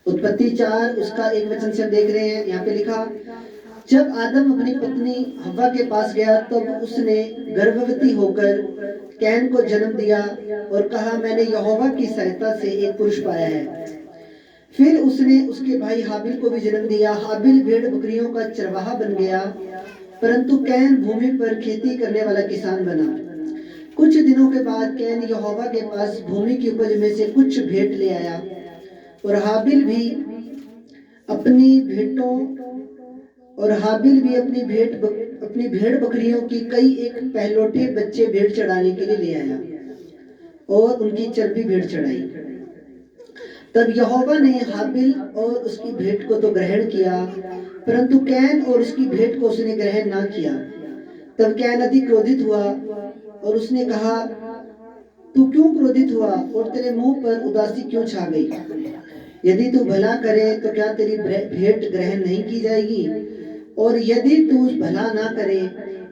उत्पत्ति 4 उसका 1 वचन से हम देख रहे हैं, यहाँ पे लिखा, जब आदम अपनी पत्नी हव्वा के पास गया तब उसने गर्भवती होकर कैन को जन्म दिया और कहा, मैंने यहोवा की सहायता से एक पुरुष पाया है। फिर उसने उसके भाई हाबिल को भी जन्म दिया। हाबिल भेड़ बकरियों का चरवाहा बन गया, परंतु कैन भूमि पर खेती करने वाला किसान बना। कुछ दिनों के बाद कैन यहोवा के पास भूमि की उपज में से कुछ भेंट ले आया, और हाबिल भी अपनी भेड़ बकरियों की कई एक पहलौठे बच्चे भेंट चढ़ाने के लिए ले आया और उनकी चर्बी भेंट चढ़ाई। तब यहोवा ने हाबिल और उसकी भेंट को तो ग्रहण किया, परंतु कैन और उसकी भेंट को उसने ग्रहण ना किया। तब कैन अधिक क्रोधित हुआ और उसने कहा, तू क्यों क्रोधित हुआ और तेरे मुंह पर उदासी क्यों छा गई? यदि तू भला करे तो क्या तेरी भेंट ग्रहण नहीं की जाएगी? और यदि तू भला ना करे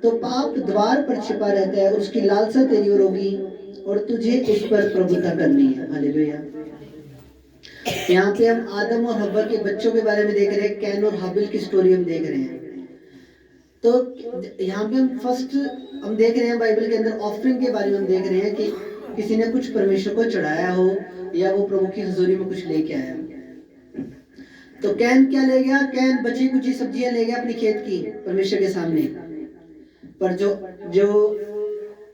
तो पाप द्वार पर छिपा रहता है और उसकी लालसा तेरी ओर होगी और तुझे उस पर प्रभुता करनी है। हालेलुया। यहाँ पे हम आदम और हव्वा के बच्चों के बारे में देख रहे हैं, कैन और हाबिल की स्टोरी हम देख रहे हैं। तो यहाँ पे हम देख रहे हैं बाइबल के अंदर ऑफरिंग के बारे में हम देख रहे हैं कि किसी ने कुछ परमेश्वर को चढ़ाया हो या वो प्रभु की हजूरी में कुछ लेके आया। तो कैन क्या ले गया? कैन बची कुची सब्जियां ले गया अपनी खेत की परमेश्वर के सामने। पर जो जो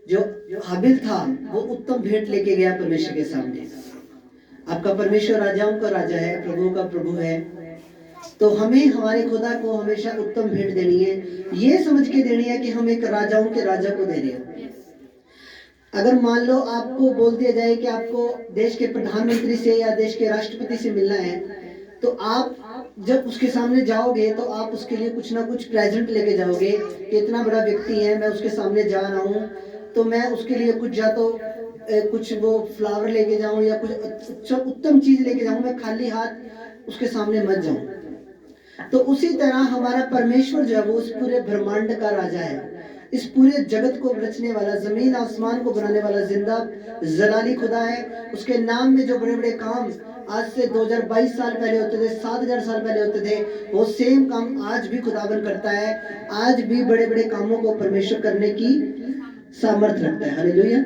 जो हाबिल था वो उत्तम भेंट लेके गया परमेश्वर के सामने। आपका परमेश्वर राजाओं का राजा है, प्रभु का प्रभु है। तो हमें हमारे खुदा को हमेशा उत्तम भेंट देनी है, ये समझ के देनी है कि हम एक राजाओं के राजा को दे रहे हैं। अगर मान लो आपको बोल दिया जाए कि आपको देश के प्रधानमंत्री से या देश के राष्ट्रपति से मिलना है, तो आप जब उसके सामने जाओगे तो आप उसके लिए कुछ ना कुछ प्रेजेंट लेके जाओगे कि इतना बड़ा व्यक्ति है, मैं उसके सामने जा रहा हूँ, तो मैं उसके लिए कुछ या तो कुछ वो फ्लावर लेके जाऊं या कुछ उत्तम चीज लेके जाऊं, मैं खाली हाथ उसके सामने मत जाऊं। तो उसी तरह हमारा परमेश्वर जो है वो उस पूरे ब्रह्मांड का राजा है, इस पूरे जगत को रचने वाला, जमीन आसमान को बनाने वाला जिंदा जलाली खुदा है। उसके नाम में जो बड़े बड़े काम आज से 2022 साल पहले होते थे, 7000 साल पहले होते थे, वो सेम काम आज भी खुदावन करता है। आज भी बड़े बड़े कामों को परमेश्वर करने की सामर्थ्य रखता है। हालेलुया,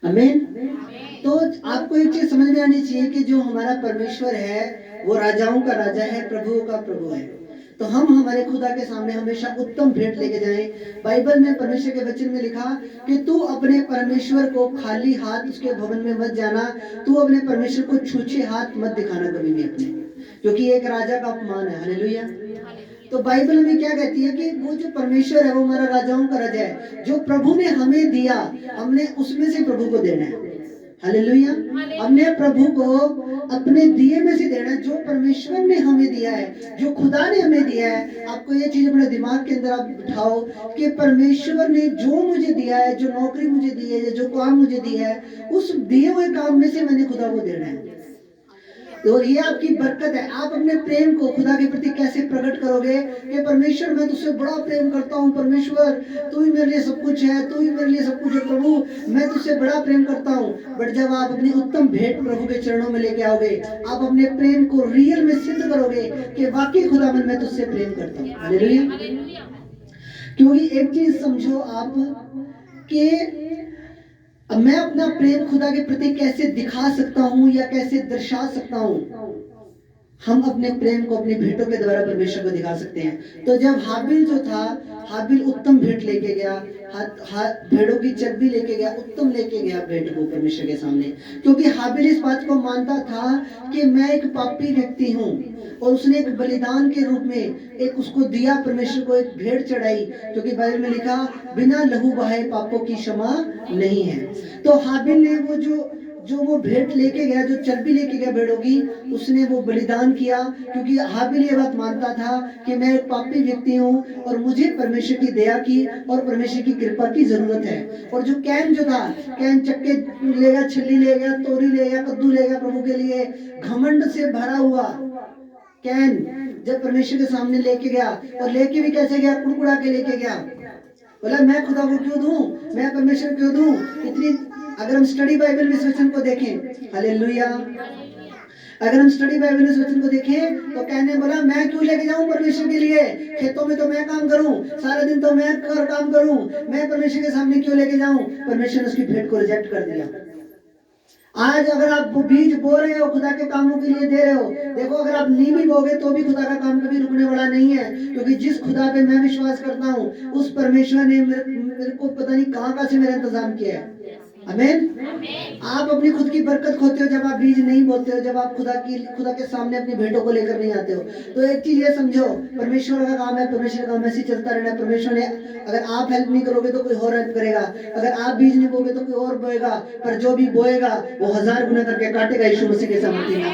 आमीन। तो आपको एक चीज समझ में आनी चाहिए कि जो हमारा परमेश्वर है वो राजाओं का राजा है, प्रभुओं का प्रभु है। तो हम हमारे खुदा के सामने हमेशा उत्तम भेंट लेके जाएं। बाइबल में परमेश्वर के वचन में लिखा कि तू अपने परमेश्वर को खाली हाथ उसके भवन में मत जाना, तू अपने परमेश्वर को छूछे हाथ मत दिखाना कभी भी अपने, क्योंकि एक राजा का अपमान है। हालेलुया। तो बाइबल में क्या कहती है कि वो जो परमेश्वर है वो हमारा राजाओं का राजा है, जो प्रभु ने हमें दिया हमने उसमें से प्रभु को देना है। हालेलुया। हमने प्रभु को अपने दिए में से देना है, जो परमेश्वर ने हमें दिया है, जो खुदा ने हमें दिया है। आपको ये चीज अपने दिमाग के अंदर आप बिठाओ कि परमेश्वर ने जो मुझे दिया है, जो नौकरी मुझे दी है, जो काम मुझे दिया है, उस दिए हुए काम में से मैंने खुदा को देना है। तो ये आपकी बरकत है। आप अपने प्रेम को खुदा के प्रति कैसे प्रकट करोगे कि परमेश्वर मैं तुझसे बड़ा प्रेम करता हूँ, परमेश्वर तू ही मेरे लिए सब कुछ है, तू ही मेरे लिए सब कुछ है, प्रभु मैं तुझसे बड़ा प्रेम करता हूँ। बट जब आप अपनी उत्तम भेंट प्रभु के चरणों में लेके आओगे, आप अपने प्रेम को रियल में सिद्ध करोगे कि वाकई खुदा मैं तुझसे प्रेम करता हूँ। हालेलुया। क्योंकि एक चीज समझो आप कि अब मैं अपना प्रेम खुदा के प्रति कैसे दिखा सकता हूँ या कैसे दर्शा सकता हूँ? हम अपने प्रेम को अपनी भेंटों के द्वारा परमेश्वर को दिखा सकते हैं। तो जब हाबिल जो था, हाबिल उत्तम भेंट लेके गया, भेड़ों की चर्बी लेके गया, उत्तम लेके गया भेंट को परमेश्वर के सामने, क्योंकि हाबिल इस बात को मानता था कि मैं एक पापी व्यक्ति हूँ, और उसने एक बलिदान के रूप में एक उसको दिया, परमेश्वर को एक भेंट चढ़ाई, क्योंकि बाइबल में लिखा बिना लहू बहाए पापों की क्षमा नहीं है। तो हाबिल ने वो भेंट लेके गया, जो चर्बी लेके गया भेड़ों की, उसने वो बलिदान किया, क्योंकि हाबिल ये बात मानता था कि मैं एक पापी व्यक्ति हूँ और मुझे परमेश्वर की दया की और परमेश्वर की कृपा की जरूरत है। और जो कैन जो था, कैन चक्के ले गया, छल्ली ले गया, तोरी ले गया, कद्दू ले गया प्रभु के लिए, घमंड से भरा हुआ कैन जब परमेश्वर के सामने लेके गया, और लेके भी कैसे गया? कुड़कुड़ा के लेके गया। बोला मैं खुदा को क्यों दूं, मैं परमेश्वर क्यों दूं, इतनी अगर हम स्टडी बाइबल में इस वचन को देखें, हालेलुया, अगर हम स्टडी बाइबल में इस वचन को देखें तो कहने बोला मैं क्यों लेके जाऊं परमेश्वर के लिए, खेतों में तो मैं काम करूं, सारा दिन तो मैं काम करूं, मैं परमेश्वर के सामने क्यों लेके जाऊं। परमेश्वर ने उसकी भेंट को रिजेक्ट कर दिया। आज अगर आप बीज बो रहे हो, खुदा के कामों के लिए दे रहे हो, देखो अगर आप नहीं भी बोगे तो भी खुदा का काम कभी रुकने वाला नहीं है, क्योंकि जिस खुदा पे मैं विश्वास करता हूँ उस परमेश्वर ने मेरे को पता नहीं कहाँ से मेरा इंतजाम किया है। आमीन। आप अपनी खुद की बरकत खोते हो जब आप बीज नहीं बोते हो, जब आप खुदा के सामने अपनी भेंटों को लेकर नहीं आते हो। तो एक चीज ये समझो, परमेश्वर का काम है, परमेश्वर का काम ऐसे चलता रहना है। परमेश्वर ने अगर आप हेल्प नहीं करोगे तो कोई और हेल्प करेगा, अगर आप बीज नहीं बोगे तो कोई और बोएगा, पर जो भी बोएगा वो 1000 गुना करके काटेगा यीशु मसीह के सामर्थ्य में।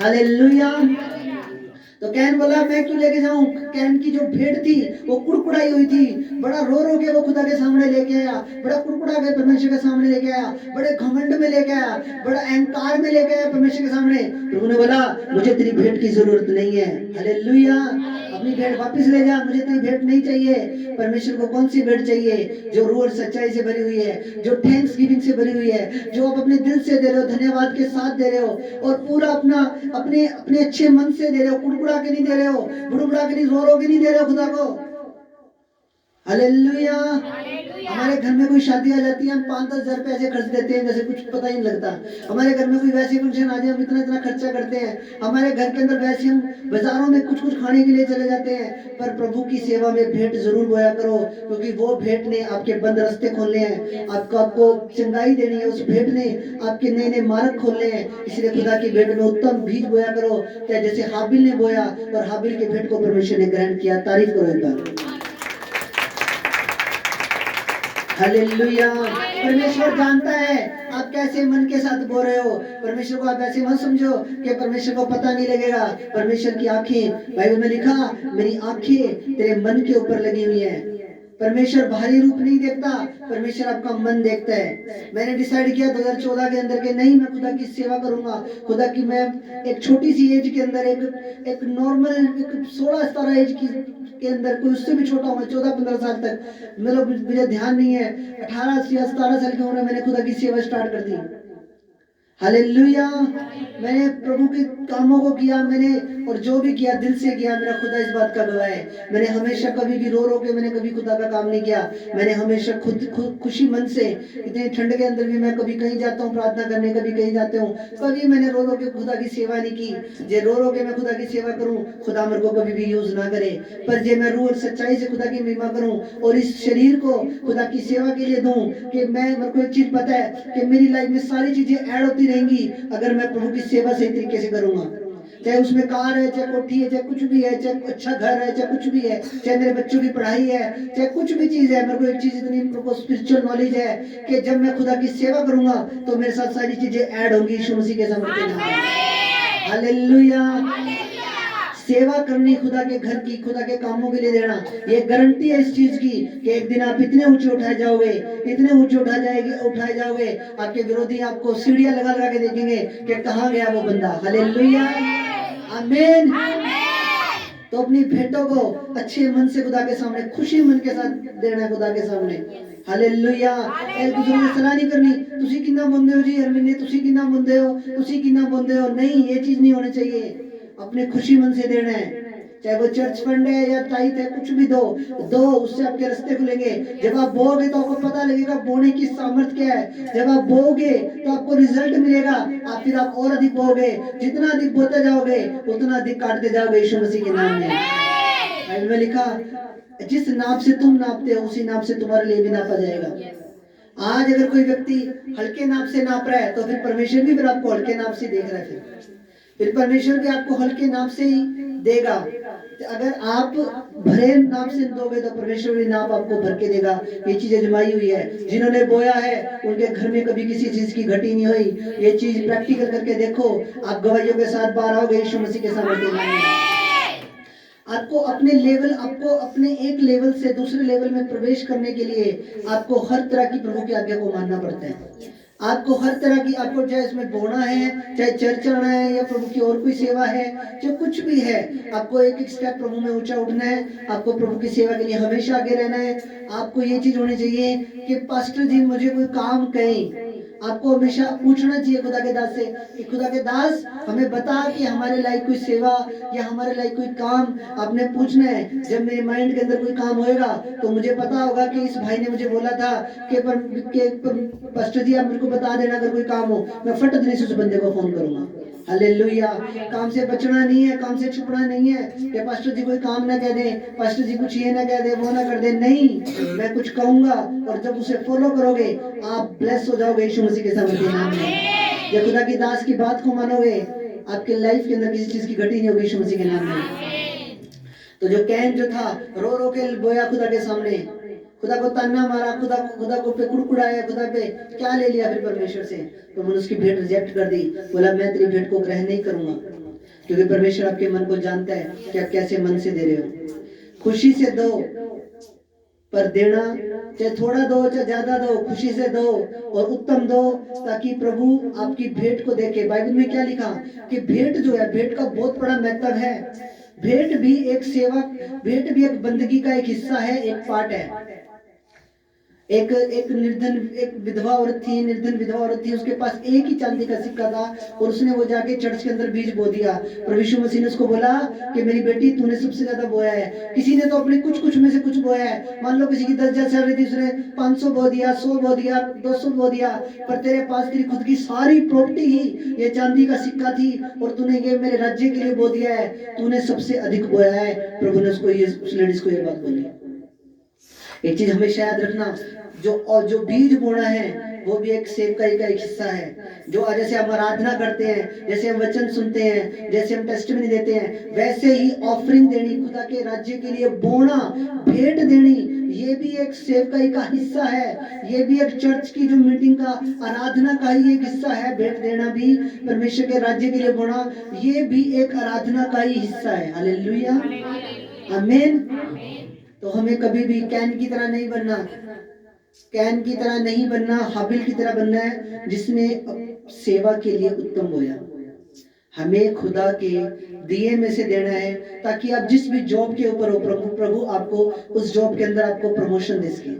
हालेलुया। तो कैन बोला मैं क्यों लेके जाऊं। कैन की जो भेंट थी वो कुड़कुड़ाई हुई थी, बड़ा रो के वो खुदा के सामने लेके आया, बड़ा कुड़कुड़ा के परमेश्वर के सामने लेके आया, बड़े घमंड में लेके आया, बड़ा अहंकार में लेके आया परमेश्वर के सामने। प्रभु ने बोला मुझे तेरी भेंट की जरूरत नहीं है। हालेलुया। अपनी भेंट वापस ले जा, मुझे तेरी भेंट नहीं चाहिए। परमेश्वर को कौन सी भेंट चाहिए? जो रूह और सच्चाई से भरी हुई है, जो थैंक्स गिविंग से भरी हुई है, जो आप अपने दिल से दे रहे हो, धन्यवाद के साथ दे रहे हो, और पूरा अपने अच्छे मन से दे रहे हो, कुड़कुड़ा के नहीं दे रहे हो, बुड़बुड़ा के नहीं, रो के नहीं दे रहे हो खुदा को। हालेलुया। हमारे घर में कोई शादी आ जाती है, हम 5-10 हजार पैसे खर्च देते हैं जैसे कुछ पता ही नहीं लगता। हमारे घर में कोई वैसे फंक्शन आ जाए, हम इतना खर्चा करते हैं। हमारे घर के अंदर वैसे हम बाजारों में कुछ खाने के लिए चले जाते हैं। पर प्रभु की सेवा में भेंट जरूर बोया करो, क्योंकि वो भेंट ने आपके बंद रास्ते खोलने हैं, आपको चंगाई देनी है। उस भेंट ने आपके नए नए मार्ग खोलने हैं। इसलिए खुदा की भेंट में उत्तम बीज बोया करो, क्या जैसे हाबिल ने बोया और हाबिल की भेंट को परमेश्वर ने ग्रहण किया। तारीफ करो एक बार। हालेलुया। परमेश्वर जानता है आप कैसे मन के साथ बो रहे हो। परमेश्वर को आप ऐसे मत समझो कि परमेश्वर को पता नहीं लगेगा। परमेश्वर की आंखें, बाइबल में लिखा मेरी आंखें तेरे मन के ऊपर लगी हुई हैं। परमेश्वर बाहरी रूप नहीं देखता, परमेश्वर आपका मन देखता है। मैंने डिसाइड किया 2014 के अंदर के नहीं, मैं खुदा की सेवा करूंगा। खुदा की मैं एक छोटी सी एज के अंदर एक नॉर्मल 16-17 एज के अंदर, कोई उससे भी छोटा होगा 14-15 साल तक, मतलब मुझे ध्यान नहीं है, 18 या 17 साल की उम्र में मैंने खुदा की सेवा स्टार्ट कर दी। हालेलुया। मैंने प्रभु के कामों को किया, मैंने और जो भी किया दिल से किया। मेरा खुदा इस बात का गवाह है। मैंने हमेशा कभी भी रो के मैंने कभी खुदा का काम नहीं किया। मैंने हमेशा खुद खुशी मन से, इतनी ठंड के अंदर भी मैं कभी कहीं जाता हूँ प्रार्थना करने, कभी कहीं जाते हूँ, कभी मैंने रो के खुदा की सेवा नहीं की। जे रो के मैं खुदा की सेवा करूँ, खुदा मेरे को कभी भी यूज ना करे। पर जे मैं रूह और सच्चाई से खुदा की महिमा करूँ और इस शरीर को खुदा की सेवा के लिए दूं, कि मेरे को एक चीज पता है कि मेरी लाइफ में सारी चीजें ऐड होती रहेंगी अगर मैं प्रभु की सेवा सही तरीके से करूंगा। चाहे उसमें कार है, चाहे कोठी है, चाहे कुछ भी है, चाहे अच्छा घर है, चाहे कुछ भी है, चाहे मेरे बच्चों की पढ़ाई है, चाहे कुछ भी चीज है। मेरे को एक चीज इतनी स्पिरिचुअल नॉलेज है कि जब मैं खुदा की सेवा करूंगा तो मेरे साथ सारी चीजें ऐड होंगी यीशु मसीह के सामर्थ्य में। हालेलुया। सेवा करनी, खुदा के घर की, खुदा के कामों के लिए देना, ये गारंटी है इस चीज की कि एक दिन आप इतने ऊंचे उठाए जाओगे, इतने ऊंचे उठाए जाओगे, आपके विरोधी आपको सीढ़ियां लगा के देखेंगे कि कहां गया वो बंदा। हालेलुया। आमीन। तो अपनी भेंटों को अच्छे मन से खुदा के सामने, खुशी मन के साथ देना खुदा के सामने। हालेलुया। एक दूसरे की सलाह नहीं करनी, तुसी कितना बोंदे हो जी अरविंद, तुसी कितना बोंदे हो, तुसी कितना बोंदे हो। नहीं, ये चीज नहीं होनी चाहिए। अपने खुशी मन से देना है, चाहे वो चर्च फंड है या टाइट है, कुछ भी दो, उससे आपके रास्ते खुलेंगे। जब आप बोओगे तो आपको पता लगेगा बोने की सामर्थ क्या है। जब आप बोओगे तो आपको रिजल्ट मिलेगा, फिर आप और अधिक बोओगे। जितना अधिक बोते जाओगे उतना अधिक काटते जाओगे यीशु मसीह के नाम में। बाइबल में लिखा जिस नाप से तुम नापते हो उसी नाप से तुम्हारे लिए भी नापा जाएगा। आज अगर कोई व्यक्ति हल्के नाप से नाप रहा है तो फिर परमेश्वर भी फिर आपको हल्के नाप से देख रहा है। फिर परमेश्वर भी आपको हल्के नाप से ही देगा। अगर आप भरे नाप से दोगे तो परमेश्वर भी नाप आपको भर के देगा। ये चीज अजमाई हुई है, जिन्होंने बोया है उनके घर में कभी किसी चीज की घटी नहीं हुई। ये चीज प्रैक्टिकल करके देखो, आप गवाहियों के साथ बाहर आओगे यीशु मसीह के सामने। आपको अपने एक लेवल से दूसरे लेवल में प्रवेश करने के लिए आपको हर तरह की प्रभु की आज्ञा को मानना पड़ता है। आपको हर तरह की, आपको चाहे इसमें बोना है, चाहे चर्च आना है, या प्रभु की और कोई सेवा है, जो कुछ भी है, आपको एक एक स्टेप प्रभु में ऊंचा उठना है। आपको प्रभु की सेवा के लिए हमेशा आगे रहना है। आपको ये चीज होनी चाहिए कि पास्टर जी मुझे कोई काम कहें, आपको हमेशा पूछना चाहिए खुदा के दास से कि खुदा के दास हमें बता कि हमारे लायक कोई सेवा या हमारे लायक कोई काम आपने पूछना है। जब मेरे माइंड के अंदर कोई काम होएगा तो मुझे पता होगा कि इस भाई ने मुझे बोला था कि पास्टर जी आप मेरे को बता देना अगर कोई काम हो, मैं फट देने से उस बंदे को फोन करूंगा। हालेलुया। काम से बचना नहीं है, काम से छुपना नहीं है कि पास्टर जी कोई काम ना कह दे, पास्टर जी कुछ ये ना कह दे, वो ना कर दे। नहीं, मैं कुछ कहूंगा और जब उसे फॉलो करोगे आप ब्लेस हो जाओगे यीशु मसीह के सामर्थ्य नाम में। जब खुदा की दास की बात को मानोगे आपके लाइफ के अंदर किसी चीज की घटी नहीं होगी यीशु मसीह के नाम में। तो जो कैन जो था रो रो के बोया खुदा के सामने, खुदा को ताना मारा, खुदा को पे कुड़कुड़ाया, खुदा पे क्या ले लिया फिर परमेश्वर से, तो मैंने उसकी भेंट रिजेक्ट कर दी। बोला मैं तेरी भेंट को ग्रहण नहीं करूंगा, क्योंकि परमेश्वर आपके मन को जानता है कि आप कैसे मन से दे रहे हो। खुशी से दो, पर देना चाहे थोड़ा दो चाहे ज्यादा दो, खुशी से दो और उत्तम दो, ताकि प्रभु आपकी भेंट को देखे। बाइबल में क्या लिखा कि भेंट जो है, भेंट का बहुत बड़ा महत्व है। भेंट भी एक सेवा, भेंट भी एक बंदगी का एक हिस्सा है, एक पार्ट है। एक निर्धन, एक विधवा औरत थी, निर्धन विधवा औरत थी, उसके पास एक ही चांदी का सिक्का था और उसने वो जाके चर्च के अंदर बीज बो दिया। प्रभु यीशु मसीह ने उसको बोला कि मेरी बेटी तूने सबसे ज्यादा बोया है। किसी ने तो अपने कुछ में से कुछ बोया है, मान लो किसी की 10,000 सैलरी थी, उसने 500 बो दिया, 100 बो दिया, 200 बो दिया, पर तेरे पास तेरी खुद की सारी प्रॉपर्टी ही ये चांदी का सिक्का थी और तूने ये मेरे राज्य के लिए बो दिया है, तूने सबसे अधिक बोया है। प्रभु ने उसको ये, उस लेडीज को ये बात बोली। एक चीज हमेशा याद रखना, जो बीज बोना है वो भी एक सेवकाई का एक हिस्सा है। जो जैसे हम आराधना करते हैं, जैसे हम वचन सुनते हैं, जैसे हम टेस्टिमनी देते हैं, वैसे ही ऑफरिंग देनी, खुदा के राज्य के लिए बोना, भेंट देनी, ये भी एक सेवकाई का हिस्सा है। ये भी एक चर्च की जो मीटिंग का, आराधना का ही एक हिस्सा है। भेंट देना भी, परमेश्वर के राज्य के लिए बोना, ये भी एक आराधना का ही हिस्सा है। हालेलुया, आमीन। तो हमें कभी भी कैन की तरह नहीं बनना, कैन की तरह नहीं बनना, हाबिल की तरह बनना है जिसने सेवा के लिए उत्तम बोया। हमें खुदा के दिए में से देना है, ताकि आप जिस भी जॉब के ऊपर हो, प्रभु आपको उस जॉब के अंदर आपको प्रमोशन दे सके,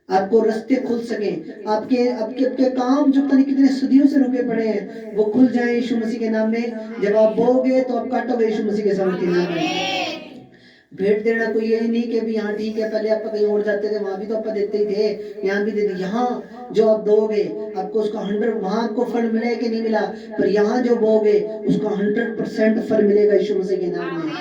आपको रास्ते खुल सके, आपके आपके आपके काम जो पता नहीं कितने सदियों से रुके पड़े हैं वो खुल जाए यीशु मसीह के नाम में। जब आप बोगे तो आप काटोगे यीशु मसीह के सामर्थ्य नाम में। भेंट देना कोई यही नहीं कि भी यहाँ ठीक है, पहले आप कहीं और जाते थे वहां भी तो आप देते ही थे, यहाँ भी दे दी। यहाँ जो आप दोगे आपको उसका 100, वहां आपको फल मिले कि नहीं मिला, पर यहाँ जो बोगे उसका 100% फल मिलेगा यीशु मसीह के नाम में।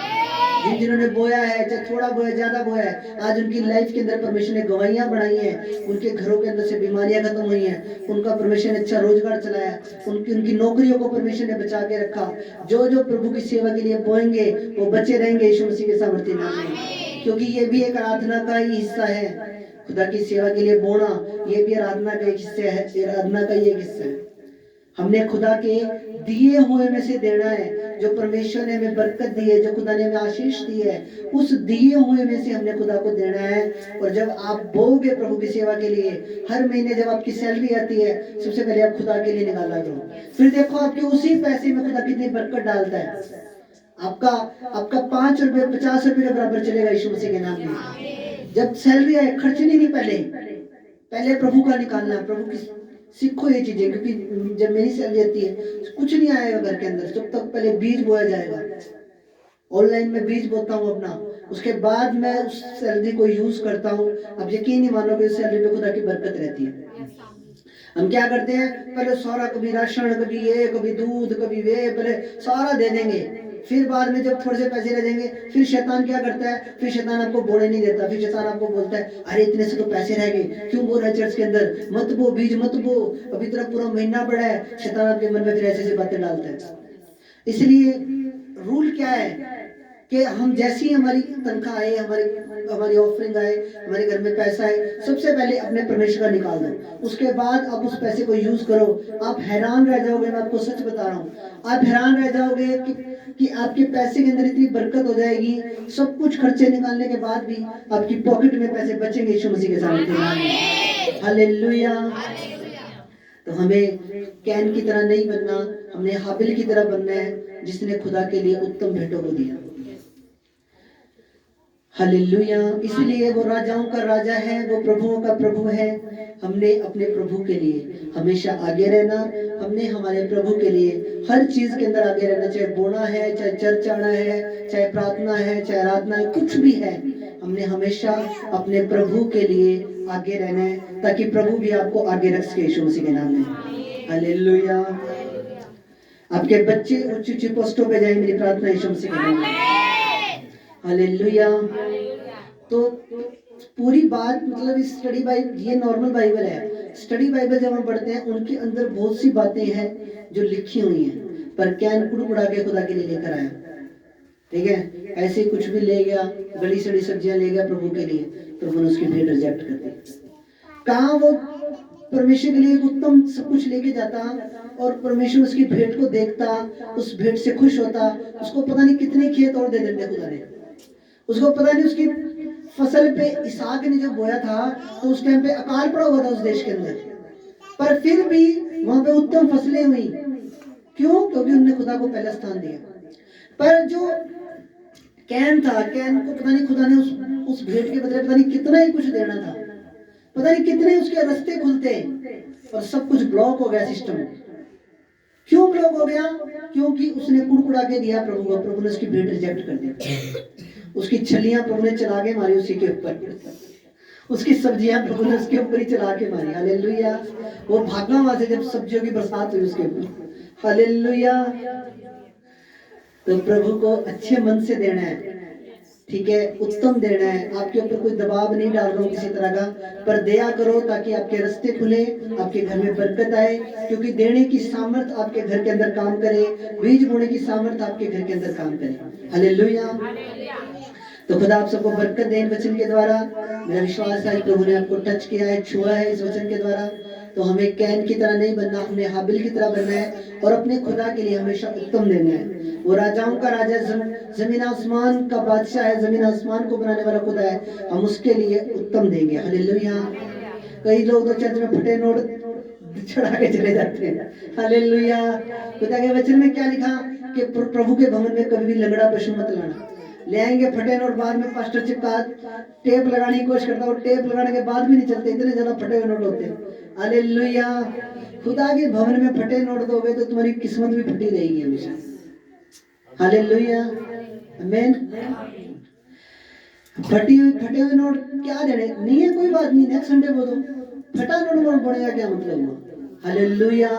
जिन्होंने बोया है, चाहे थोड़ा बोया ज्यादा बोया है, आज उनकी लाइफ के अंदर परमेश्वर ने गवाहियां बढ़ाई हैं, उनके घरों के अंदर से बीमारियां खत्म हुई हैं, उनका परमेश्वर ने अच्छा रोजगार चलाया, उनकी नौकरियों को परमेश्वर ने बचा के रखा। जो प्रभु की सेवा के लिए बोएंगे वो बचे रहेंगे यीशु मसीह के सामर्थ्य नाम में, क्योंकि ये भी एक आराधना का ही हिस्सा है। खुदा की सेवा के लिए बोना ये भी आराधना का एक हिस्सा है, आराधना का ही एक हिस्सा है। हमने खुदा के दिए हुए में से देना है, जो परमेश्वर ने हमें बरकत दी है, जो खुदा ने हमें आशीष दी है, उस दिए हुए में से हमने खुदा को देना है। और जब आप बोगे प्रभु की सेवा के लिए, हर महीने जब आपकी सैलरी आती है, सबसे पहले आप खुदा के लिए निकाला करो, फिर देखो आपके उसी पैसे में खुदा कितनी बरकत डालता है। आपका 5 रुपए 50 रुपए के बराबर चलेगा यीशु मसीह के नाम में। जब सैलरी आए, खर्चनी नहीं, पहले प्रभु का निकालना, प्रभु की सीखो ये चीजें, क्योंकि जब मेरी सैलरी आती है कुछ नहीं आएगा घर के अंदर, जब तक पहले बीज बोया जाएगा। ऑनलाइन में बीज बोता हूँ अपना, उसके बाद मैं उस सैलरी को यूज करता हूँ। अब यकीन नहीं मानोगे, उस सैलरी पे खुदा की बरकत रहती है। हम क्या करते हैं, पहले सारा, कभी राशन, कभी ये, कभी दूध, कभी वे, पहले सारा दे देंगे, फिर बाद में जब थोड़े से पैसे रह जाएंगे, फिर शैतान क्या करता है, फिर शैतान आपको बोलने नहीं देता, फिर शैतान आपको बोलता है अरे इतने से तो पैसे रह गए, क्यों बोल रहा है चर्च के अंदर, मत बो, बीज मत बो, अभी तेरा पूरा महीना पड़ा है। शैतान आपके मन में फिर ऐसी बातें डालता है। इसलिए रूल क्या है कि हम जैसी हमारी तनख्वाह आए, हमारी ऑफरिंग आए, हमारे घर में पैसा आए, सबसे पहले अपने परमेश्वर का निकाल दो, उसके बाद आप उस पैसे को यूज करो। आप हैरान रह जाओगे, मैं आपको सच बता रहा हूँ, आप हैरान रह जाओगे कि आपके पैसे के अंदर इतनी बरकत हो जाएगी, सब कुछ खर्चे निकालने के बाद भी आपकी पॉकेट में पैसे बचेंगे यीशु मसीह के सामने। हालेलुया। तो हमें कैन की तरह नहीं बनना, हमने हाबिल की तरह बनना है जिसने खुदा के लिए उत्तम भेंटों को दिया। हालेलुया। इसलिए वो राजाओं का राजा है, वो प्रभुओं का प्रभु है। हमने अपने प्रभु के लिए हमेशा आगे रहना, हमने हमारे प्रभु के लिए हर चीज के अंदर आगे रहना, चाहे बोना है, चाहे चर्च आना है, चाहे प्रार्थना है, चाहे आराधना है, कुछ भी है, हमने हमेशा अपने प्रभु के लिए आगे रहना है, ताकि प्रभु भी आपको आगे रख सके यीशु मसीह के नाम में। हालेलुया। आपके बच्चे ऊंची ऊंची पोस्टों पे जाए, मेरी प्रार्थना यीशु मसीह के नाम में। हालेलुया। तो पूरी बात मतलब इस स्टडी बाइबल, ये नॉर्मल बाइबल है, स्टडी बाइबल जब हम पढ़ते हैं उनके अंदर बहुत सी बातें हैं जो लिखी हुई हैं, पर कैन कुड़कुड़ा के खुदा के लिए लेकर आया। ठीक है, ऐसे कुछ भी ले गया, गली सड़ी सब्जियां ले गया प्रभु के लिए, प्रभु ने उसकी भेंट रिजेक्ट कर दी। कहाँ वो परमेश्वर के लिए उत्तम सब कुछ लेके जाता और परमेश्वर उसकी भेंट को देखता, उस भेंट से खुश होता, उसको पता नहीं कितने खेत और दे देते खुदा ने, उसको पता नहीं उसकी फसल पे इसहाक ने जब बोया था तो उस टाइम पे अकाल पड़ा हुआ था उस देश के अंदर, पर फिर भी वहां पे उत्तम फसलें हुई। क्यों? क्योंकि उन्होंने खुदा को पहला स्थान दिया। पर जो कैन था, कैन को पता नहीं खुदा ने उस भेंट के बदले पता नहीं कितना ही कुछ देना था, पता नहीं कितने उसके रास्ते खुलते, और सब कुछ ब्लॉक हो गया सिस्टम। क्यों ब्लॉक हो गया? क्योंकि उसने कुड़कुड़ा के दिया प्रभु को, प्रभु ने उसकी भेंट रिजेक्ट कर दी। उसकी छलियां प्रभु ने चला के मारी उसी के ऊपर, उसकी सब्जियां प्रभु ने उसके ऊपर ही चला के मारी। हालेलुया। वो भागा वहां से जब सब्जियों की बरसात हुई उसके ऊपर। हालेलुया। तो प्रभु को अच्छे मन से देना है, ठीक है, उत्तम देना है। आपके ऊपर कोई दबाव नहीं डाल रहा हूँ किसी तरह का, पर दया करो ताकि आपके रास्ते खुले, आपके घर में बरकत आए, क्योंकि देने की सामर्थ आपके घर के अंदर काम करे, बीज बोने की सामर्थ आपके घर के अंदर काम करे। हालेलुया। तो खुदा आप सबको बरकत दे इन वचन के द्वारा। मेरा विश्वास है प्रभु ने आपको टच किया है, छुआ है इस वचन के द्वारा। तो हमें कैन की तरह नहीं बनना, हमने हाबिल की तरह बनना है और अपने खुदा के लिए हमेशा उत्तम देना है। वो राजाओं का राजा, जमीन आसमान का बादशाह है, जमीन आसमान को बनाने वाला खुदा है, हम उसके लिए उत्तम देंगे। हालेलुया। कई लोग तो चर्च में फटे नोट चढ़ा के चले जाते हैं। हालेलुया। खुदा के वचन में क्या लिखा कि प्रभु के भवन में कभी भी लंगड़ा पशु मत लाना। ले आएंगे फटे नोट, बाद में पास्टर चिपका टेप लगाने की कोशिश करता है, और टेप लगाने के बाद भी नहीं चलते, इतने ज्यादा फटे हुए नोट होते हैं। हालेलुया। खुदा के भवन में फटे नोट दोगे तो तुम्हारी किस्मत भी फटी रहेगी हमेशा। हालेलुया। आमीन। फटे हुए नोट क्या देने नहीं है, कोई बात नहीं, नेक्स्ट संडे बोलो। फटा नोट बनेगा क्या मतलब हुआ? हालेलुया।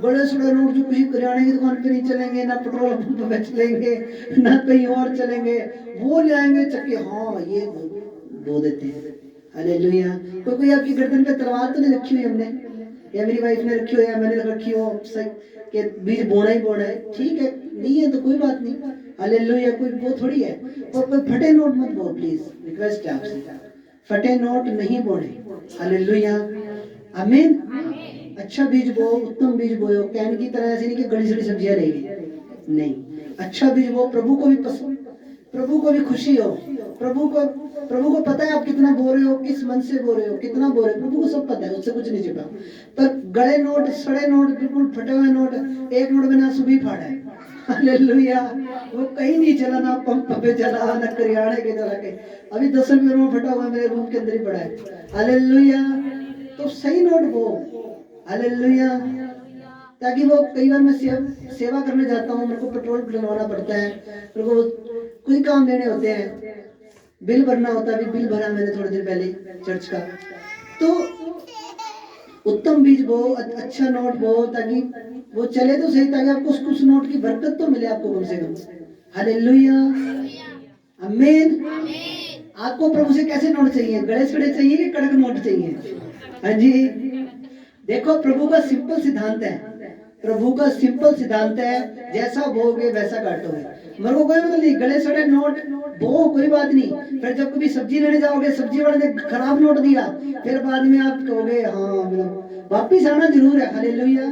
बड़े सुड़े नोट जो किसी किराने की दुकान पे नहीं चलेंगे, ना पेट्रोल पंप पे चलेंगे, ना कहीं और चलेंगे, वो ले आएंगे चक्के। हाँ, ये दो देते हैं। हालेलुया। कोई आपकी गर्दन पे तलवार तो नहीं रखी हुई हमने, या मेरी वाइफ ने रखी हो, या मैंने रखी हो सही कि बीज बोना ही बोना है, ठीक है, नहीं है तो कोई बात नहीं। हालेलुया। कोई वो थोड़ी है। और कोई फटे नोट मत बोल, प्लीज रिक्वेस्ट है आपसे, फटे नोट नहीं बोने। हालेलुया। आमीन। अच्छा बीज बो, उत्तम बीज बोयो, कैन की तरह ऐसे नहीं कि गड़ी सड़ी सब्जियां रहेगी, नहीं, अच्छा बीज बो, प्रभु को भी पसंद, प्रभु को भी खुशी हो, प्रभु को पता है आप कितना बो रहे हो, किस मन से बो रहे हो, कितना बो रहे हो, प्रभु को सब पता है, उससे कुछ नहीं छिपा। पर गड़े नोट, सड़े नोट, बिल्कुल फटे हुए नोट, एक नोट में ना सुबह फाड़ा है। हालेलुया। वो कहीं नहीं चला, ना पंप पे चला, ना करियाने के चला के, अभी 10 रुपये में फटा हुआ मेरे रूम के अंदर ही पड़ा है। हालेलुया। तो सही नोट वो। हालेलुया। ताकि वो, कई बार मैं सेवा करने जाता हूँ, मेरे को पेट्रोल डलवाना पड़ता है, मेरे को कोई काम लेने होते हैं, बिल भरना होता है, अभी बिल भरा मैंने थोड़े दिन पहले चर्च का। तो उत्तम बीज बो, अच्छा नोट बो, ताकि वो चले तो सही, ताकि आपको उस नोट की बरकत तो मिले आपको कम से कम। हालेलुया। आमीन। आपको प्रभु से कैसे नोट चाहिए? गड़े सड़े चाहिए कि कड़क नोट चाहिए? हाँ जी। देखो, प्रभु का सिंपल सिद्धांत है, प्रभु का सिंपल सिद्धांत है, जैसा बोगे वैसा काटोगे। मेरे को कोई मतलब नहीं, गले सड़े नोट बो, कोई बात नहीं, फिर जब कभी सब्जी लेने जाओगे, सब्जी वाले ने खराब नोट दिया, फिर बाद में आप कहोगे हाँ, मतलब वापिस आना जरूर है। हालेलुया।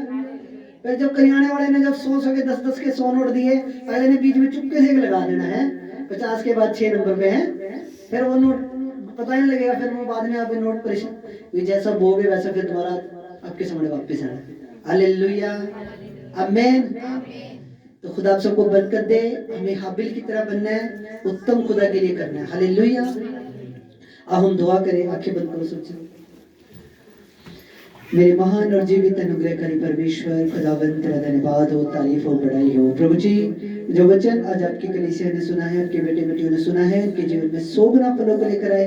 फिर जब करियाने वाले ने जब 100 के 10 के 100 नोट दिए, अगले ने बीच में चुपके से लगा देना है, 50 के बाद 6 नंबर पे है, फिर वो नोट पता नहीं लगेगा, फिर वो बाद में आप नोट परेशान, जैसा बोगे वैसा फिर दोबारा आपके सामने वापस आना। हालेलुया, आमीन। तो खुदा आप सबको बरकत दे। हमें हाबिल की तरह बनना है, उत्तम खुदा के लिए करना है। हालेलुया। अब हम दुआ करें, आंखें बंद करो सोचिए। मेरे महान और जीवित अनुग्रहकारी परमेश्वर खुदावंद, तेरा धन्यवाद हो, तारीफ हो, बड़ाई हो। प्रभु जी, जो वचन आज आपकी कलीसिया ने सुना है, आपके बेटे बेटियों ने सुना है, उनके जीवन में 100 गुना फलों को लेकर आए।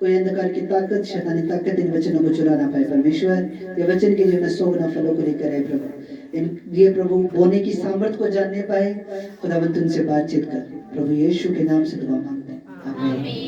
कोई अंधकार की ताकत, शैतानी ताकत इन वचनों को चुरा ना पाए। परमेश्वर, ये वचन के जीवन में 100 गुना फलों को लेकर आए। प्रभु ये प्रभु बोने की सामर्थ को जानने पाए। खुदावंद उनसे बातचीत कर, प्रभु यीशु के नाम से दुआ मांगते हैं, आमीन।